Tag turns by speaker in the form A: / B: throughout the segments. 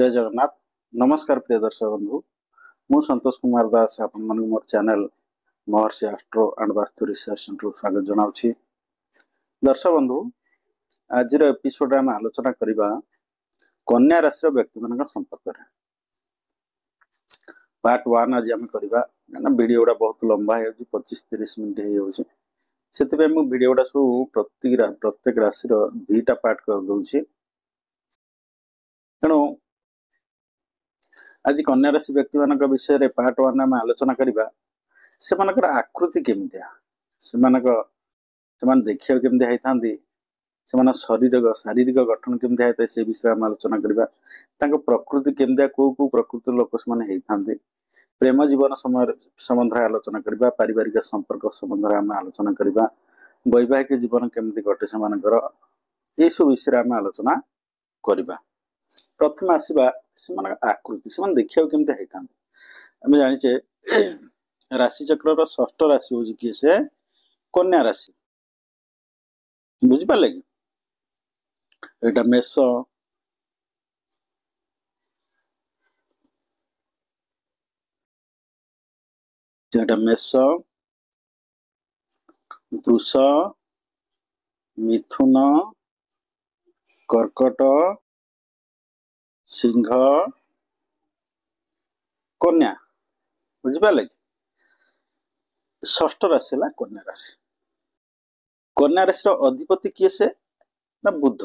A: जय जगन्नाथ। नमस्कार प्रिय दर्शक बंधु, मु संतोष कुमार दास आपण मन मोर channel Maharshi astro and vastu research centre स्वागत जनाउछि। दर्शक बंधु, आज एपिसोड में आलोचना करबा कन्या राशि व्यक्ति मान संपर्क में। पार्ट 1 आज आम करबा ना वीडियो गुडा बहुत लंबा है 25-30 मिनिट हे होछि, सेति मु वीडियो गुडा सब प्रत्येक राशि रो 2टा पार्ट कर दउछि। तेणु आज कन्या राशि व्यक्ति मान विषय पार्ट 1 में आलोचना करबा से मानकर आकृति केमितिया, से देखिया केमितिया हैथांदी, से शारीरिक गठन केमितिया हैता से विषय में आलोचना करबा। तांको प्रकृति केमितिया को प्रकृति लोक से माने हैथांदी, प्रेम जीवन समय संबंध आलोचना करबा, पारिवारिक संपर्क संबंध में आलोचना करबा, वैवाहिक जीवन केमिति घटे से मानकर ए सब विषय में आलोचना करबा। प्रथम आसवा से आकृति से देखिया केमिति हैथांदी। आम जानिचे राशि चक्र षष्ठ राशि हूँ किए से कन्या राशि, बुझिपारे कि एटा मेष, वृष, मिथुन, कर्कट, सिंह, कन्या, बुझिपारे कि षष्ठ राशि है कन्या राशि। कन्या राशि अधिपति किए से ना बुध,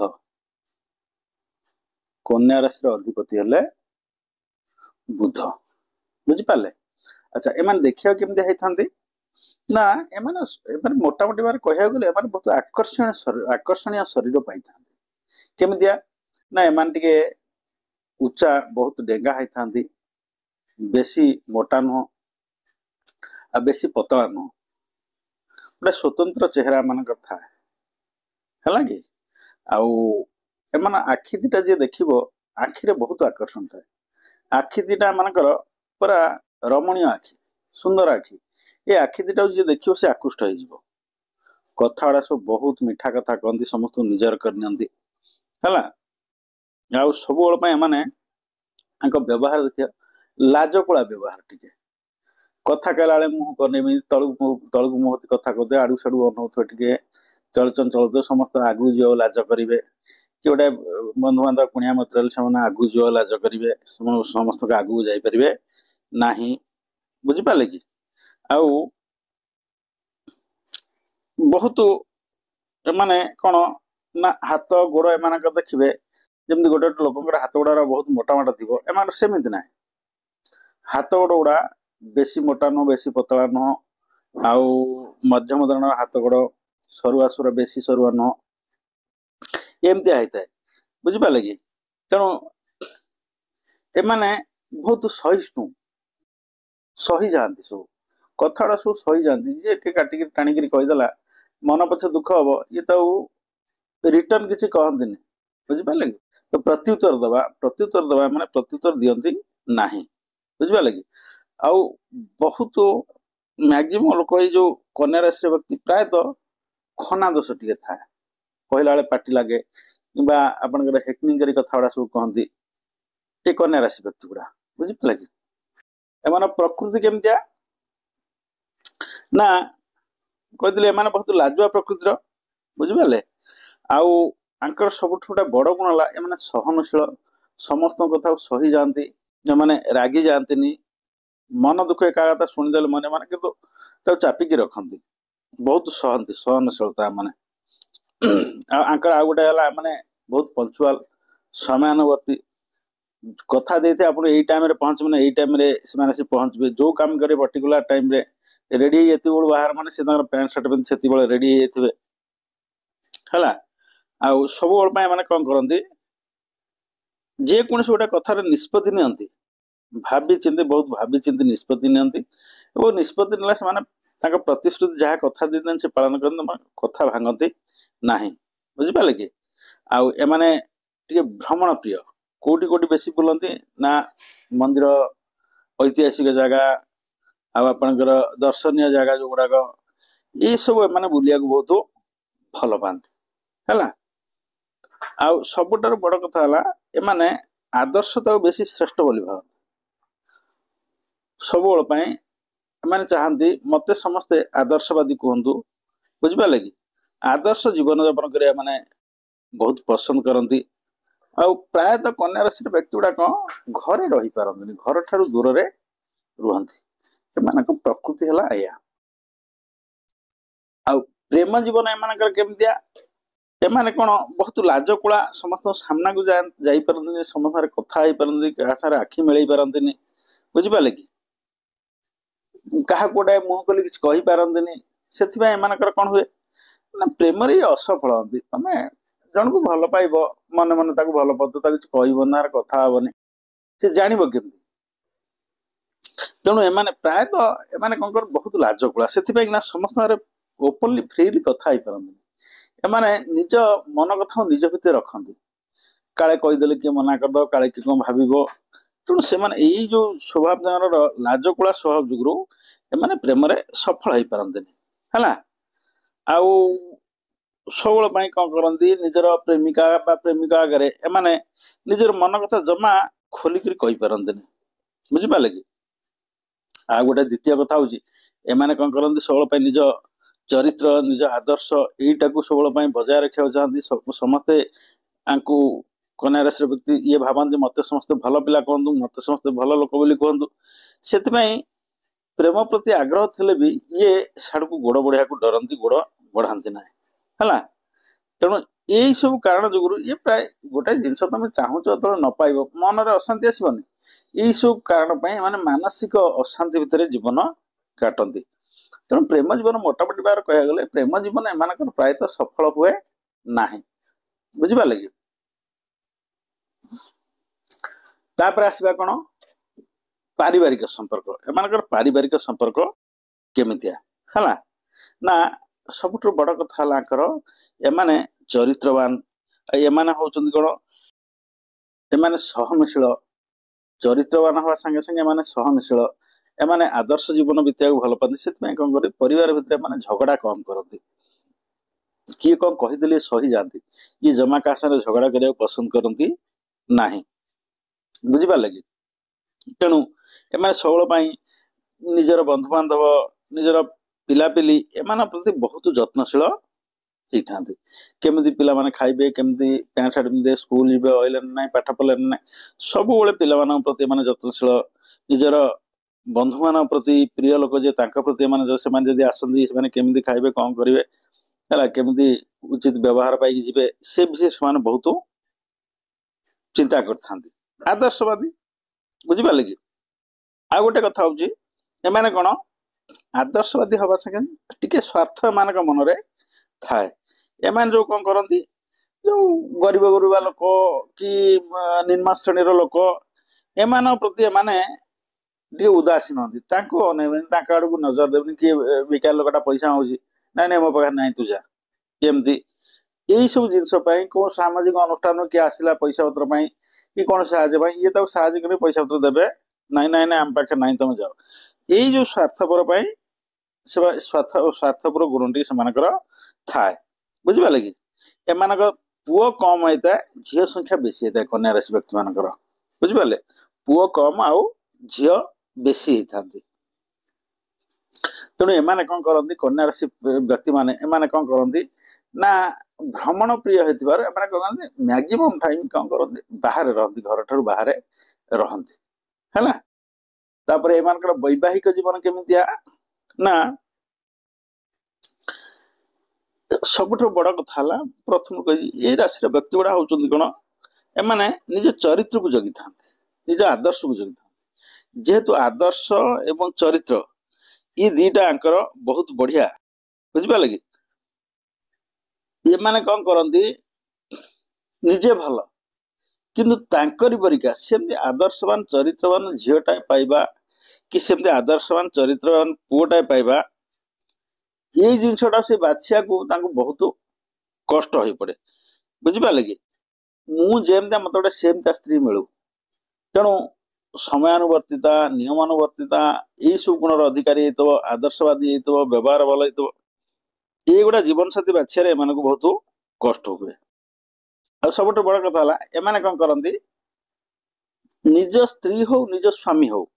A: कन्या राशि अधिपति हेले बुध, बुझिपारे। अच्छा, एमान देखिया केमिति हैथांदी ना, एमान मोटामोटी बार कहया गले एमान बहुत आकर्षणीय शरीर पाइथांदी। केमितिया ना एमान टिके उच्चा बहुत डेंगा हैथांदी, बेसी मोटा नुह आ बेसी पतला नुह, गोटे स्वतंत्र चेहरा मान था है कि आउ एमान आखि दीटा जे देखिबो आखिरे बहुत आकर्षण थाए। आखि दीटा मानकर पूरा रमणीय आखि, सुंदर आखि, ये आखि दीटा जे देखिबो से आकृष्ट हो जिवो। कथा गुड़ा सब बहुत मीठा कथा कहती, समस्त निजर करनियंती हैला। आउ सब बेल पय माने आंको व्यवहार देखिया लाजकुला व्यवहार, टिके कथा कहला मुह कनेमी तलक मुह कथा कहते, आड़ू साड़ू अनौथ टिके चल चंचल, समस्त आगू जीव लाज करेंगे कि गोटे बंधु बांधव कुणिया मत से आगू जीव लाज करेंगे, समस्त आगू जापरे ना, बुझिपारे कि आउ बहुत माने कौन ना हाथ गोड़ एम देखिए जमी गोटे लोक हाथ गोड़ा बहुत मोटा मोटा थी, एम सेमती ना, हाथ गोड़ गुड़ा बेसी मोटा नुह, बेसी पतला नुह, आउ मध्यम धरण हाथ गोड़, सरुआ सुरा बेसी सरुआ नुह, एमती होता है, बुझिपारे कि। तेणु एमाने बहुत सहिष्णु, सही जाती, सब कथा सब सही जाती, जे काटिक टाणिक कहीदेला मन पछे दुख हम, ये तो रिटर्न किसी कहती, बुझिपारे कि। तो प्रत्युत्तर दबा माने प्रत्युत्तर दियंती नाही, बुझिपारे कि। आउ बहुत मैक्सिमम लोक ये जो कन्या राशि व्यक्ति प्रायतः खना दोष टे थाए, कहला बेले पार्टी लगे कि आपंकर हेकनिंग कथा गुड़ा सब कहती, ये कन्या राशि व्यक्ति गुड़ा, बुझिपारे कि। एमान प्रकृति केमितिया ना कहते एम बहुत लाजुआ प्रकृतिर, बुझिपारे। आउ आंकर सबुठ गोटे बड़ गुण है एम सहनशील, समस्त कथा सही जाती, मैंने रागी जाती, मन दुख एका कथा शुणिदेले मन मैंने कि चापिकी रखती, बहुत सहती, सहनशीलता माने। आंकर आ गोटे है माने बहुत पंचुआल, समयानुवर्ती, कथा देते आप टाइम पहुँचे यही टाइम से पहुँचे, जो काम करे पर्टिकुलर टाइम रे रेडी ये बाहर माने से पैंट सर्ट पिंधि से रेडी है आउ सब बेल कौन करती, जेकोसी गोटे कथार निष्पत्ति नियंती, भावी चिंती, बहुत भावी चिंती निष्पत्ति नियंती, और निष्पत्ति नेला से प्रतिश्रुति जहाँ कथा देते से पालन करते, कथा भांगती ना, बुझिपारे कि। आउ एमाने टिके भ्रमण प्रिय, कोटी कोटी बेसी बुलती ना, मंदिर ऐतिहासिक जगह आपणकर दर्शनीय जगह जो गुड़ाक ये सब एमाने बुलिया बहुत भल पाती है। आउ सबुठार बड़ कथा है एमाने आदर्श तो बेसी श्रेष्ठ बोली भावती सब मैंने चाहती मत समस्ते आदर्शवादी कहतु बुझिपारे कि आदर्श जीवन यापन कर माने बहुत पसंद करती आ प्रायतः कन्या राशि व्यक्ति गुड़ाक घरे रही पारती घर ठार दूर रे रुहती से प्रकृति है या आ प्रेम जीवन एम केमतिया एमाने कौन बहुत लाजकुड़ा समस्त सामना को जापारती समस्त कथा पारती क्या सारे आखि मिलई पारती बुझिपारे कि क्या गोटे मुह कल कि कही पारती से कौन हुए ना प्रेम असफल हमें तुम जन को भल पाइब मन मन भल पात किसी कहना कथा हेनी से जान केमी तेणु एम प्रायतः एम कौन कर बहुत लाजकुड़ा से समस्त ओपनली फ्रीली कथा पारती एमाने निज मन कथा निज भितर रखती काले कहीदे किए मना करद काले किए कौन भाव तेणु से जो स्वभाव लाजकुड़ा स्वभाव जुगु एमाने प्रेम सफल हो पारती है आउ सब कौन करती निजर प्रेमिका प्रेमिका आगे एमाने निजर मन कथा जमा खोलिक कही पारती बुझिपारे कि आ गोटे द्वितीय कथा हूँ एमाने कौन करती सब निज चरित्र निज आदर्श यहीटा को सब बजाय रखा चाहती समस्ते कन्या राशि व्यक्ति ये भावती मत समस्त भल पिला कहतु मत समस्त भल लोक बोली कहतु से प्रेम प्रति आग्रह थे भी ये साड़ को गोड़ बढ़िया को डरती गोड़ बढ़ाती ना है तेणु यही सब कारण जुगु ये प्राय गोटे जिनस तुम चाहूच जो न पाइब मन में अशांति आसबनी यही सब कारण माने मानसिक अशांति भितर जीवन काटती तेणु प्रेम जीवन मोटामोटी बार कह गले प्रेम जीवन एम प्रायतः सफल हुए ना बुझिपारे कि तापर आसवा कौन पारिवारिक संपर्क एम पारिवारिक संपर्क केमितिया है ना सबुठ बड़ कथा एमाने चरित्रवान एमाने होचंदी कौन एमाने सहनशील चरित्रवान हवा संगे संगे एमाने सहनशील एमाने आदर्श जीवन बीता भल पाती से कौन कर परिवार भितर माने झगड़ा कम करती किए कौन कहीदे सही जाती ये जमा का झगड़ा करने पसंद करती ना बुझिपारे कि तेणु एम सब निजर बंधुबांधव निजर पिलापिली एम प्रति बहुत जत्नशील होता केमी पिला माने खाइबे केमी पैंट सार्ट पिंधे स्कूल जी अइले ना पाठ पढ़े ना सब पिला प्रति जत्नशील निजर बंधु मान प्रति प्रिय लोक जे प्रति से आसती केमी खाइबे कौन करेंगे है केमी उचित व्यवहार पाई जी से विषय से बहुत चिंता कर आदर्शवादी बुझिपारे कि आ गोटे कथा हूँ एमाने कौन आदर्शवादी हवा संगे टिके स्वार्थ एम मन में थाए एमान जो कौन करती जो गरीब गरीबा लोक कि निम्न श्रेणी लोक एमान प्रति एमाने उदासीन हमें आड़ को नजर देवनी किए बेकार लोकटा पैसा हो ना ना मो पाखे ना तू जा केमती यही सब जिनस कौन सामाजिक अनुष्ठान किए आसला पैसा पत्र कि कौन साहय ये साहय कर पैसा पत्र देवे नाई नाई ना आम पाखे ना तुम जाओ यही जो स्वार्थपर स्वार्थपर गुणटी से थाए बुझिपारे कि एम पुओ कम होता है झील संख्या बेसी होता है कन्या राशि व्यक्ति मान बुझिपारे पुओ कम आउ झील बेसी होता तेणु एमाने कौन करती कन्या राशि व्यक्ति माने एमाने कौन करती ना भ्रमण प्रिय होती मैक्सिमम टाइम कौन करती बाहर रहती घर ठार बाहर रहती है तापर एम वैवाहिक जीवन केमितिया ना सबुठ बड़ कथा प्रथम कही ये राशि व्यक्ति गुड़ा होती कौन एमाने निज चरित्र को जगी था निज आदर्श को जगी था जेहेतु आदर्श एवं चरित्र ये दीटा आंकर बहुत बढ़िया बुझिपारे कि ये माने कौन करती निजे भल किंतु तांकरी परिका सेमती आदर्शवान चरित्रवान झीलटाए पाइबा कि सेमती आदर्शवान चरित्रवान पुओटाए पाइबा ये जिनसटा से बाछिया को बहुत कष्ट हो पड़े बुझिपारे कि मुझे मत गोटे सेमती स्त्री मिलू तेणु समयानुवर्तिता नियमानुवर्तिता यही सब गुणर अधिकारी हो आदर्शवादी हो व्यवहार भल हो ये गुड़ा जीवन साथी बाछिया एम बहुत कष्ट हुए आ सब बड़ कथा एम कौन करती निज स्त्री हो निज स्वामी हो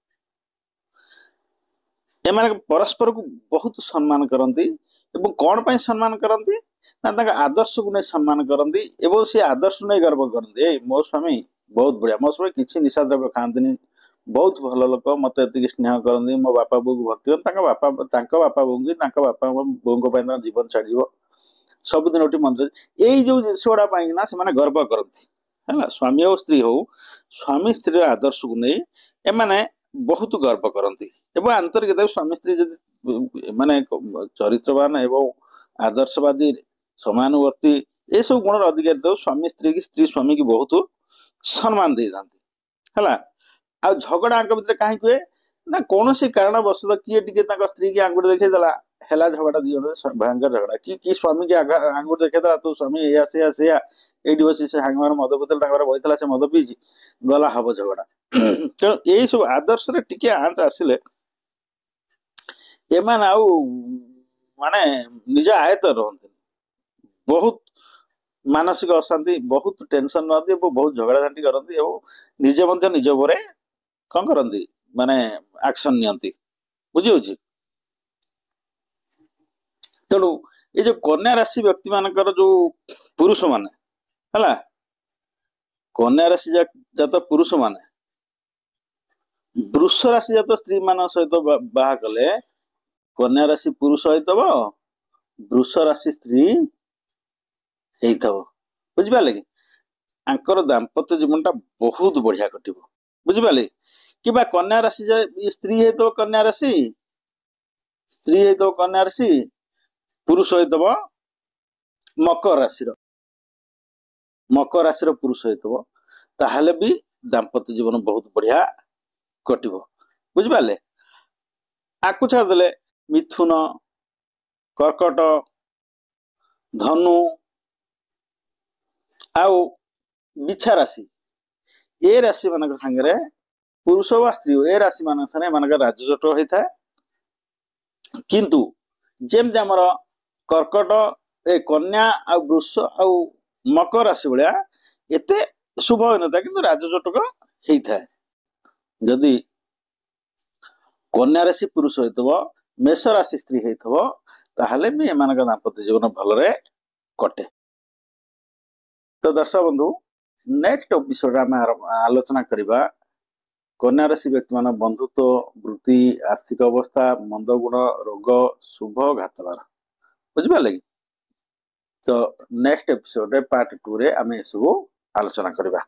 A: एमाने परस्पर को बहुत सम्मान करती एवं कौन पाई सम्मान करती ना तांका आदर्श को नहीं सम्मान करती एवं से आदर्श नहीं गर्व करती ए मो स्वामी बहुत बढ़िया मो स्वामी किसी निशा द्रव्य खाती बहुत भल लोक मत एति स्नेह करती मो बापा बो को भक्ति बापा बो की बापा बो जीवन छाड़ सबुदिन उठी मंदिर यही जो जिनस गुड़ा ना से गर्व करती है स्वामी हो स्त्री हो स्वामी स्त्री आदर्श को नहीं एमाने बहुत गर्व करती एवं आंतरिकता स्वामी स्त्री जब माने चरित्रवान एवं आदर्शवादी समानुवर्ती ये सब गुण अधिकारी तो स्वामी स्त्री स्वामी की बहुत सम्मान दे जाती है आ झगड़ा आंक भितर कहीं हुए ना कौन सी कारण बस किए टी स्त्री की आंगुठी देखा है झगड़ा दी जन भयंकर झगड़ा कि स्वामी की आंगुठी देखा तो स्वामी या से ये बस से सांग मद बोतल बही से मद पीछे गला हम झगड़ा तेणु यही सब आदर्श टिके आंच आसिले एमान आउ माने निज आयत रहते बहुत मानसिक अशांति बहुत टेंशन नदी बहुत झगड़ा झांटी करती निजे निज पर कौन करती माने एक्शन नियंती बुझी तेणु ये जो कन्या राशि व्यक्ति मानकर जो पुरुष माने है कन्या राशि जात पुरुष माने वृष राशि जात स्त्री मान सहित बाहा कले कन्या राशि पुरुष होइतबो वृष राशि स्त्री बुझिपारे कि आंकर दाम्पत्य जीवन टा बहुत बढ़िया कटिबो बुझिपारे कि कन्या राशि स्त्री है तो कन्या राशि स्त्री है तो कन्या राशि पुरुष होइतबो मकर राशि पुरुष होइतबो ताहले भी दाम्पत्य जीवन बहुत बढ़िया कटिबो बुझिपारे आकु छाड़देले मिथुन कर्कट धनु आउ बिछा राशि ए राशि मान संगे पुरुष व स्त्री ए राशि मान राजजोट होता है किंतु जेमती आमर कर्कट ए कन्या आ वृष आ मकर राशि भाया एत शुभ हो न कि राजजोटक होता है जदि कन्या राशि पुरुष हो मेष राशि स्त्री होते भी एम दाम्पत्य जीवन भलरे कटे तो दर्शक बंधु नेक्स्ट एपिसोड आम आलोचना करवा कन्या राशि व्यक्ति मान बंधुत्व वृत्ति आर्थिक अवस्था मंद गुण रोग शुभ घातबार बुझिपारे कि तो नेक्स्ट एपिसोड पार्ट 2 रे आम सब आलोचना करवा।